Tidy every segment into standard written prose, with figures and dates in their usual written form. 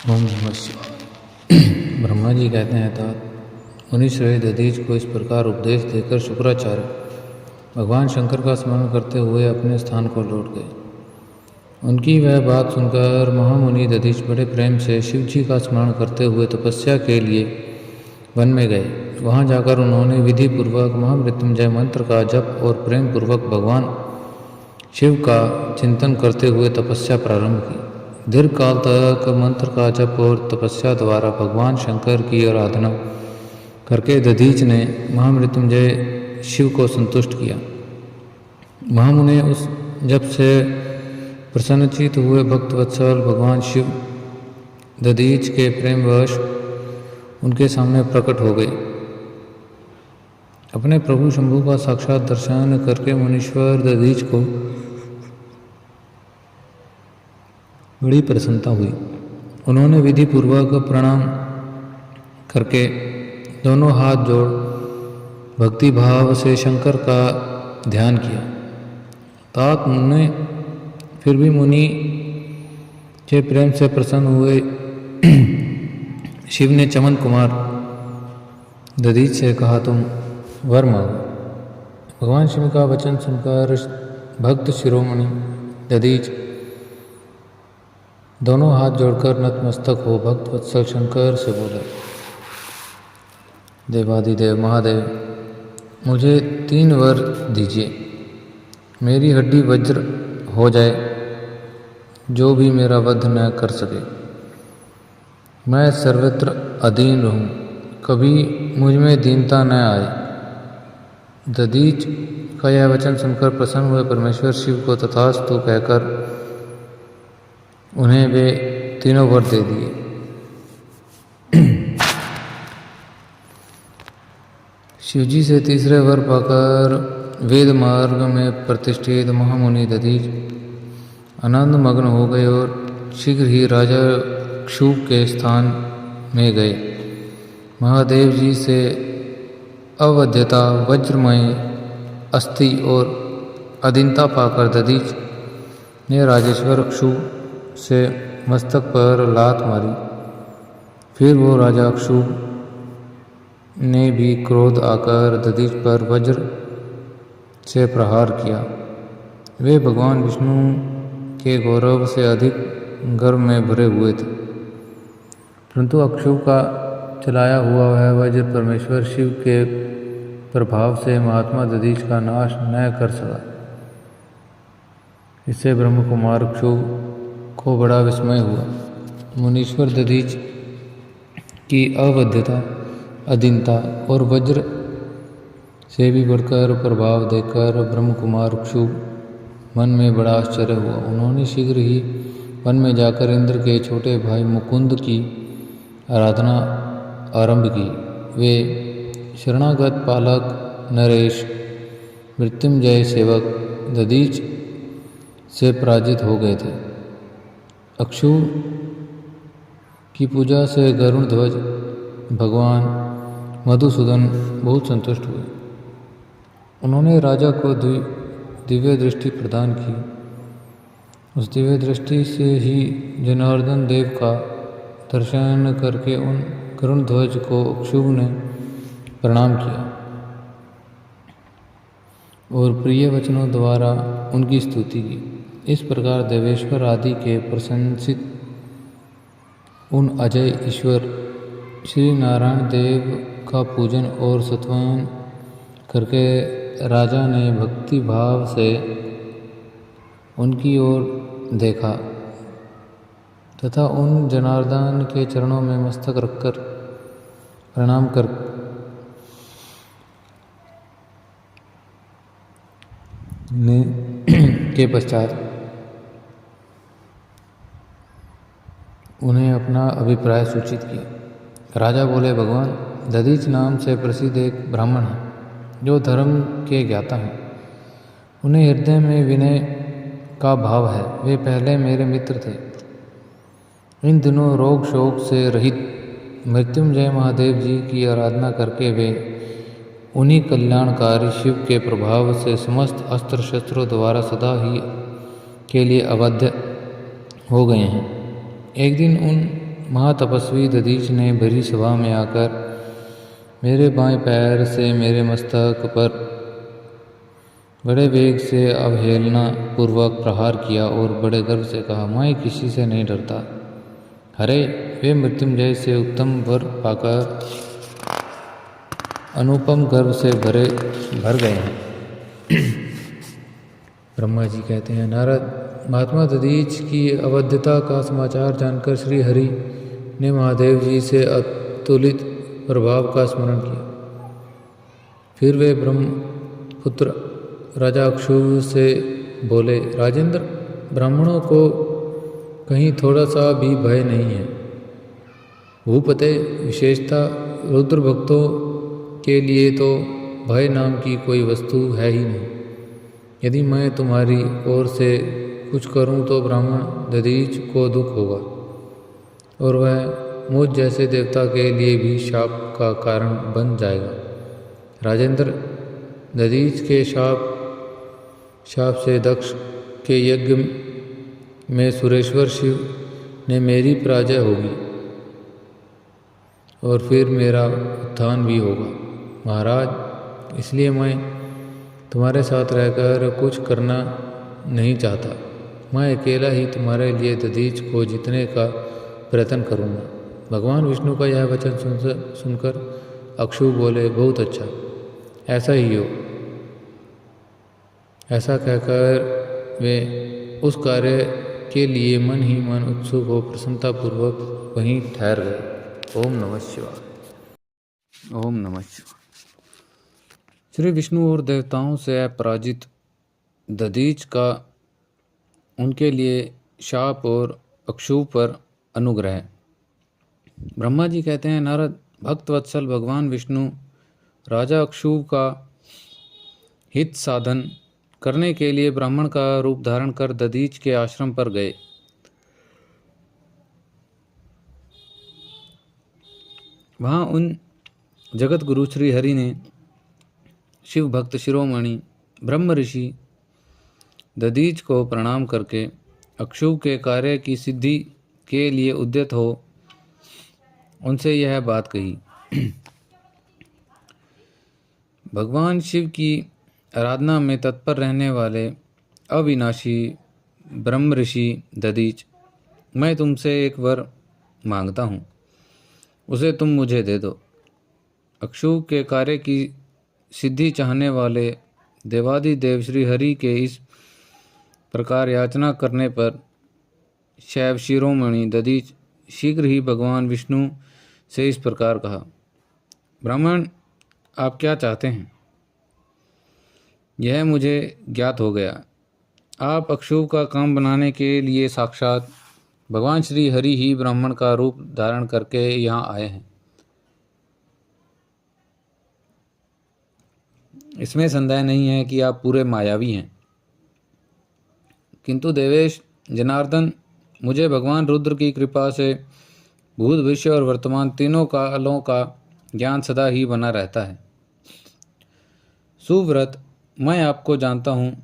ओम नमः शिवाय। ब्रह्मा जी कहते हैं तात मुनि श्रेय दधीच को इस प्रकार उपदेश देकर शुक्राचार्य भगवान शंकर का स्मरण करते हुए अपने स्थान को लौट गए। उनकी वह बात सुनकर महामुनि दधीच बड़े प्रेम से शिव जी का स्मरण करते हुए तपस्या के लिए वन में गए। वहां जाकर उन्होंने विधि पूर्वक महामृत्युंजय मंत्र का जप और प्रेम पूर्वक भगवान शिव का चिंतन करते हुए तपस्या प्रारंभ की। दीर्घ काल तक मंत्र का जप और तपस्या द्वारा भगवान शंकर की आराधना करके दधीच ने महामृत्युंजय शिव को संतुष्ट किया। महामुनि उस जप से प्रसन्नचित हुए भक्तवत्सल भगवान शिव दधीच के प्रेमवश उनके सामने प्रकट हो गए। अपने प्रभु शंभु का साक्षात दर्शन करके मुनीश्वर दधीच को बड़ी प्रसन्नता हुई। उन्होंने विधि पूर्वक प्रणाम करके दोनों हाथ जोड़ भक्ति भाव से शंकर का ध्यान किया। तात मुनि फिर भी मुनि के प्रेम से प्रसन्न हुए शिव ने चमन कुमार दधीच से कहा, तुम वर मांगो। भगवान शिव का वचन सुनकर भक्त शिरोमणि दधीच दोनों हाथ जोड़कर नतमस्तक हो भक्त वत्सल शंकर से बोले, देवादिदेव महादेव, मुझे 3 वर दीजिए। मेरी हड्डी वज्र हो जाए, जो भी मेरा वध न कर सके। मैं सर्वत्र अधीन रहूं, कभी मुझ में दीनता न आए। दधीच का यह वचन सुनकर प्रसन्न हुए परमेश्वर शिव को तथास्तु कहकर उन्हें वे तीनों वर दे दिए। शिवजी से तीसरे वर पाकर वेद मार्ग में प्रतिष्ठित महामुनि दधीच आनंद मग्न हो गए और शीघ्र ही राजा क्षुभ के स्थान में गए। महादेव जी से अवध्यता वज्रमय अस्थि और अधीनता पाकर दधीच ने राजेश्वर क्षुभ से मस्तक पर लात मारी। फिर वो राजा क्षुभ ने भी क्रोध आकर दधीच पर वज्र से प्रहार किया। वे भगवान विष्णु के गौरव से अधिक गर्व में भरे हुए थे, परंतु अक्षुभ का चलाया हुआ वह वज्र परमेश्वर शिव के प्रभाव से महात्मा दधीच का नाश न कर सका। इससे ब्रह्म कुमार क्षुभ को बड़ा विस्मय हुआ। मुनीश्वर दधीच की अवध्यता अधीनता और वज्र से भी बढ़कर प्रभाव देखकर ब्रह्म कुमार क्षुभ मन में बड़ा आश्चर्य हुआ। उन्होंने शीघ्र ही वन में जाकर इंद्र के छोटे भाई मुकुंद की आराधना आरंभ की। वे शरणागत पालक नरेश मृत्युंजय सेवक दधीच से पराजित हो गए थे। अक्षुभ की पूजा से गरुण ध्वज भगवान मधुसूदन बहुत संतुष्ट हुए। उन्होंने राजा को दिव्य दृष्टि प्रदान की। उस दिव्य दृष्टि से ही जनार्दन देव का दर्शन करके उन गरुण ध्वज को अक्षुभ ने प्रणाम किया और प्रिय वचनों द्वारा उनकी स्तुति की। इस प्रकार देवेश्वर आदि के प्रशंसित उन अजय ईश्वर श्री नारायण देव का पूजन और स्तवन करके राजा ने भक्ति भाव से उनकी ओर देखा तथा उन जनार्दन के चरणों में मस्तक रखकर प्रणाम कर के पश्चात उन्हें अपना अभिप्राय सूचित किया। राजा बोले, भगवान दधीच नाम से प्रसिद्ध एक ब्राह्मण है जो धर्म के ज्ञाता हैं। उन्हें हृदय में विनय का भाव है। वे पहले मेरे मित्र थे। इन दिनों रोग शोक से रहित मृत्युंजय महादेव जी की आराधना करके वे उन्हीं कल्याणकारी शिव के प्रभाव से समस्त अस्त्र शस्त्रों द्वारा सदा ही के लिए अवध्य हो गए हैं। एक दिन उन महातपस्वी दधीच ने भरी सभा में आकर मेरे बाएं पैर से मेरे मस्तक पर बड़े वेग से अवहेलना पूर्वक प्रहार किया और बड़े गर्व से कहा, मैं किसी से नहीं डरता। हरे, वे मृत्युंजय से उत्तम वर पाकर अनुपम गर्व से भर गए हैं। ब्रह्मा जी कहते हैं, नारद, महात्मा दधीच की अवध्यता का समाचार जानकर श्री हरि ने महादेव जी से अतुलित प्रभाव का स्मरण किया। फिर वे ब्रह्मपुत्र राजा अक्षुभ से बोले, राजेंद्र, ब्राह्मणों को कहीं थोड़ा सा भी भय नहीं है। भूपते, विशेषता रुद्र भक्तों के लिए तो भय नाम की कोई वस्तु है ही नहीं। यदि मैं तुम्हारी ओर से कुछ करूं तो ब्राह्मण दधीच को दुख होगा और वह मुझ जैसे देवता के लिए भी शाप का कारण बन जाएगा। राजेंद्र, दधीच के शाप से दक्ष के यज्ञ में सुरेश्वर शिव ने मेरी पराजय होगी और फिर मेरा उत्थान भी होगा। महाराज, इसलिए मैं तुम्हारे साथ रहकर कुछ करना नहीं चाहता। मैं अकेला ही तुम्हारे लिए दधीच को जीतने का प्रयत्न करूँगा। भगवान विष्णु का यह वचन सुनकर अक्षुभ बोले, बहुत अच्छा, ऐसा ही हो। ऐसा कहकर वे उस कार्य के लिए मन ही मन उत्सुक हो प्रसन्नतापूर्वक वहीं ठहर गए। ओम नमः शिवाय। ओम नमः शिवाय। श्री विष्णु और देवताओं से अपराजित दधीच का उनके लिए शाप और अक्षुभ पर अनुग्रह। ब्रह्मा जी कहते हैं, नारद, भक्त वत्सल भगवान विष्णु राजा अक्षुभ का हित साधन करने के लिए ब्राह्मण का रूप धारण कर दधीच के आश्रम पर गए। वहां उन जगत गुरु श्री हरि ने शिव भक्त शिरोमणि ब्रह्म ऋषि दधीच को प्रणाम करके अक्षुभ के कार्य की सिद्धि के लिए उद्यत हो उनसे यह बात कही। भगवान शिव की आराधना में तत्पर रहने वाले अविनाशी ब्रह्म ऋषि दधीच, मैं तुमसे एक वर मांगता हूँ, उसे तुम मुझे दे दो। अक्षुभ के कार्य की सिद्धि चाहने वाले देवादिदेव श्री हरि के इस प्रकार याचना करने पर शैव शिरोमणि दधीच शीघ्र ही भगवान विष्णु से इस प्रकार कहा, ब्राह्मण, आप क्या चाहते हैं? यह मुझे ज्ञात हो गया। आप अक्षुभ का काम बनाने के लिए साक्षात भगवान श्री हरि ही ब्राह्मण का रूप धारण करके यहाँ आए हैं। इसमें संदेह नहीं है कि आप पूरे मायावी हैं। किंतु देवेश जनार्दन, मुझे भगवान रुद्र की कृपा से भूत, भविष्य और वर्तमान तीनों कालों का ज्ञान सदा ही बना रहता है। सुव्रत, मैं आपको जानता हूँ।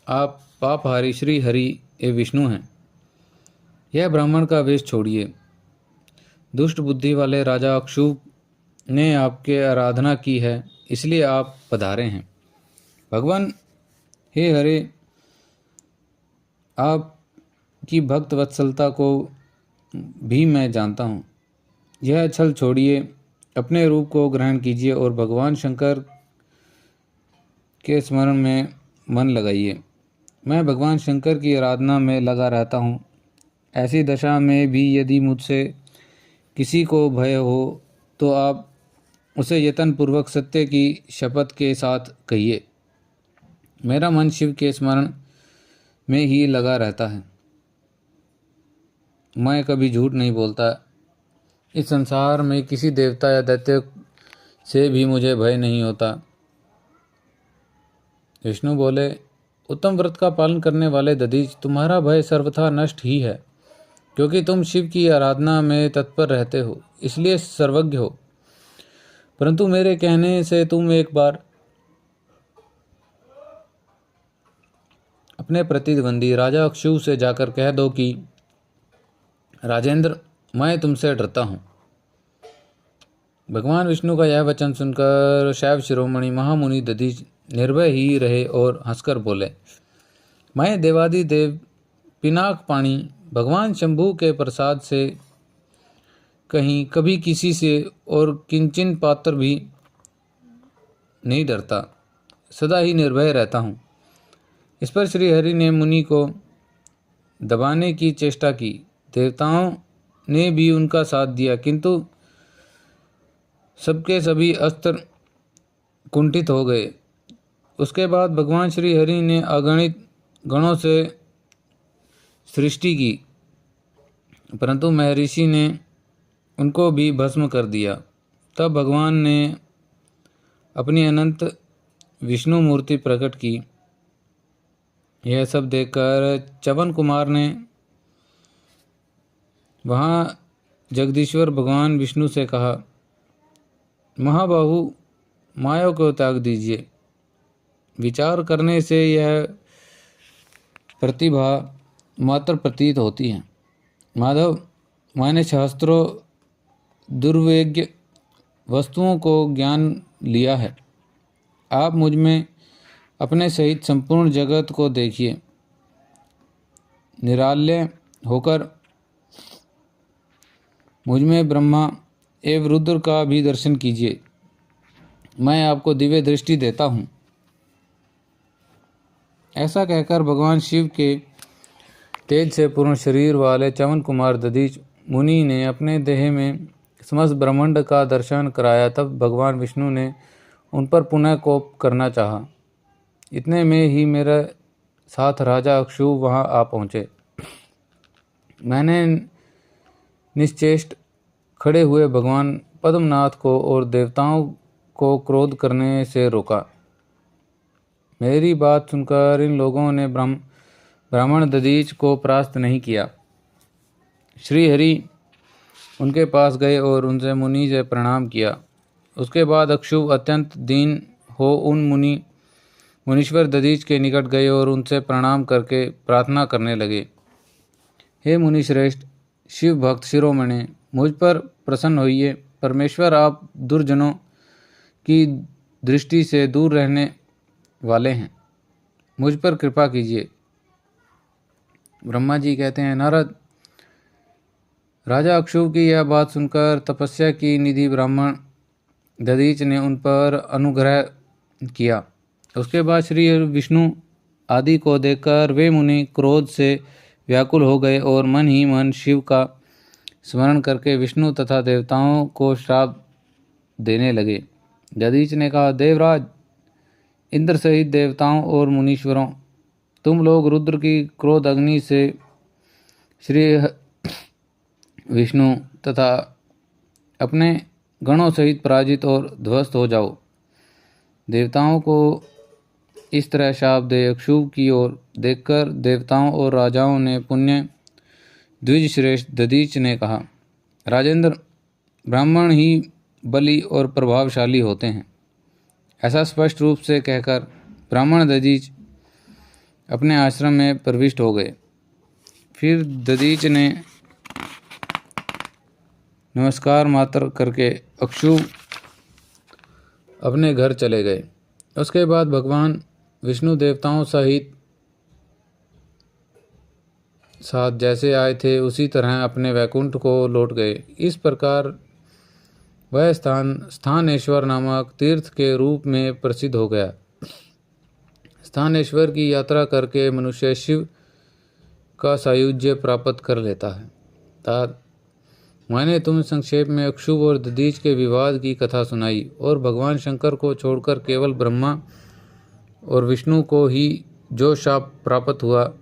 आप पापहारी श्री हरि ए विष्णु हैं। यह ब्राह्मण का वेश छोड़िए। दुष्ट बुद्धि वाले राजा अक्षुभ ने आपके आराधना की है, इसलिए आप पधारे हैं। भगवान हे हरे, आपकी भक्त वत्सलता को भी मैं जानता हूँ। यह छल छोड़िए, अपने रूप को ग्रहण कीजिए और भगवान शंकर के स्मरण में मन लगाइए। मैं भगवान शंकर की आराधना में लगा रहता हूँ। ऐसी दशा में भी यदि मुझसे किसी को भय हो तो आप उसे यत्नपूर्वक सत्य की शपथ के साथ कहिए। मेरा मन शिव के स्मरण में ही लगा रहता है। मैं कभी झूठ नहीं बोलता। इस संसार में किसी देवता या दैत्य से भी मुझे भय नहीं होता। विष्णु बोले, उत्तम व्रत का पालन करने वाले दधीच, तुम्हारा भय सर्वथा नष्ट ही है, क्योंकि तुम शिव की आराधना में तत्पर रहते हो, इसलिए सर्वज्ञ हो। परंतु मेरे कहने से तुम एक बार अपने प्रतिद्वंदी राजा अक्षुभ से जाकर कह दो कि राजेंद्र, मैं तुमसे डरता हूँ। भगवान विष्णु का यह वचन सुनकर शैव शिरोमणि महामुनि दधीच निर्भय ही रहे और हंसकर बोले, मैं देवादिदेव पिनाक पाणी भगवान शंभु के प्रसाद से कहीं कभी किसी से और किंचन पात्र भी नहीं डरता, सदा ही निर्भय रहता हूँ। इस पर श्री हरि ने मुनि को दबाने की चेष्टा की। देवताओं ने भी उनका साथ दिया, किंतु सबके सभी अस्त्र कुंठित हो गए। उसके बाद भगवान श्री हरि ने अगणित गणों से सृष्टि की, परंतु महर्षि ने उनको भी भस्म कर दिया। तब भगवान ने अपनी अनंत विष्णु मूर्ति प्रकट की। यह सब देखकर च्यवन कुमार ने वहाँ जगदीश्वर भगवान विष्णु से कहा, महाबाहु, माया को त्याग दीजिए। विचार करने से यह प्रतिभा मात्र प्रतीत होती है। माधव, मैंने शास्त्रों दुर्वेद्य वस्तुओं को ज्ञान लिया है। आप मुझ में अपने सहित संपूर्ण जगत को देखिए। निराल्य होकर मुझ में ब्रह्मा एवं रुद्र का भी दर्शन कीजिए। मैं आपको दिव्य दृष्टि देता हूँ। ऐसा कहकर भगवान शिव के तेज से पूर्ण शरीर वाले च्यवन कुमार दधीच मुनि ने अपने देह में समस्त ब्रह्मांड का दर्शन कराया। तब भगवान विष्णु ने उन पर पुनः कोप करना चाहा। इतने में ही मेरे साथ राजा अक्षुभ वहां आ पहुँचे। मैंने निश्चेष्ट खड़े हुए भगवान पद्मनाथ को और देवताओं को क्रोध करने से रोका। मेरी बात सुनकर इन लोगों ने ब्राह्मण दधीच को परास्त नहीं किया। श्री हरि उनके पास गए और उनसे मुनि से प्रणाम किया। उसके बाद अक्षुभ अत्यंत दीन हो उन मुनीश्वर दधीच के निकट गए और उनसे प्रणाम करके प्रार्थना करने लगे। हे मुनिश्रेष्ठ, शिव भक्त शिरोमणि, मुझ पर प्रसन्न होइए। परमेश्वर, आप दुर्जनों की दृष्टि से दूर रहने वाले हैं। मुझ पर कृपा कीजिए। ब्रह्मा जी कहते हैं, नारद, राजा अक्षुभ की यह बात सुनकर तपस्या की निधि ब्राह्मण दधीच ने उन पर अनुग्रह किया। उसके बाद श्री विष्णु आदि को देखकर वे मुनि क्रोध से व्याकुल हो गए और मन ही मन शिव का स्मरण करके विष्णु तथा देवताओं को श्राप देने लगे। दधीच ने कहा, देवराज, इंद्र सहित देवताओं और मुनीश्वरों, तुम लोग रुद्र की क्रोध अग्नि से श्री विष्णु तथा अपने गणों सहित पराजित और ध्वस्त हो जाओ। देवताओं को इस तरह शाप दे अक्षुभ की ओर देखकर देवताओं और राजाओं ने पुण्य द्विज श्रेष्ठ दधीच ने कहा, राजेंद्र, ब्राह्मण ही बली और प्रभावशाली होते हैं। ऐसा स्पष्ट रूप से कहकर ब्राह्मण दधीच अपने आश्रम में प्रविष्ट हो गए। फिर दधीच ने नमस्कार मात्र करके अक्षुभ अपने घर चले गए। उसके बाद भगवान विष्णु देवताओं सहित साथ जैसे आए थे उसी तरह अपने वैकुंठ को लौट गए। इस प्रकार वह स्थानेश्वर नामक तीर्थ के रूप में प्रसिद्ध हो गया। स्थानेश्वर की यात्रा करके मनुष्य शिव का सायुज्य प्राप्त कर लेता है। तात, मैंने तुम्हें संक्षेप में अक्षुभ और दधीच के विवाद की कथा सुनाई और भगवान शंकर को छोड़कर केवल ब्रह्मा और विष्णु को ही जो शाप प्राप्त हुआ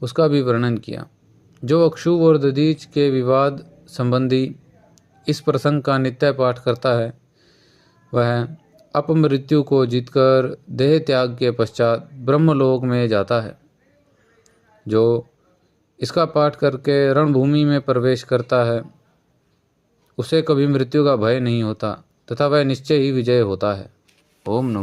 उसका भी वर्णन किया। जो अक्षुभ और दधीच के विवाद संबंधी इस प्रसंग का नित्य पाठ करता है वह अपमृत्यु को जीतकर देह त्याग के पश्चात ब्रह्मलोक में जाता है। जो इसका पाठ करके रणभूमि में प्रवेश करता है उसे कभी मृत्यु का भय नहीं होता तथा वह निश्चय ही विजय होता है। ओम नमः।